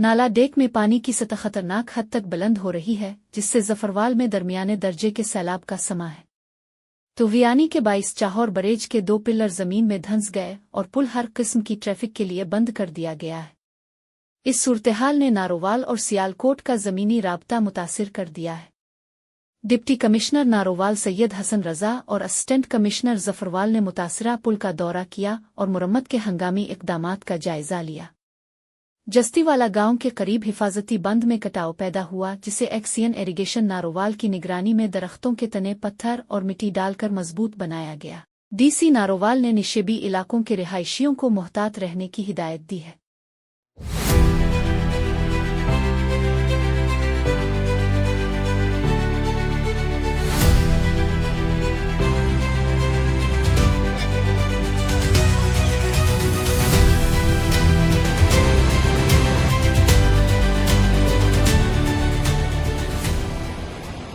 नाला डेक में पानी की सतह खतरनाक हद तक बुलंद हो रही है, जिससे जफरवाल में दरमियाने दर्जे के सैलाब का समा है। तो वियानी के 22 चाहौर बरेज के 2 पिलर जमीन में धंस गए और पुल हर किस्म की ट्रैफिक के लिए बंद कर दिया गया है। इस सूरतहाल ने नारोवाल और सियालकोट का जमीनी राबता मुतासिर कर दिया है। डिप्टी कमिश्नर नारोवाल सैयद हसन रजा और असिस्टेंट कमिश्नर जफरवाल ने मुतासरा पुल का दौरा किया और मुरम्मत के हंगामी इक़दामात का जायजा लिया। जस्तीवाला गांव के करीब हिफाजती बंद में कटाव पैदा हुआ, जिसे एक्सियन इरिगेशन नारोवाल की निगरानी में दरख्तों के तने पत्थर और मिट्टी डालकर मजबूत बनाया गया। डीसी नारोवाल ने निशेबी इलाकों के रिहायशियों को मोहतात रहने की हिदायत दी है।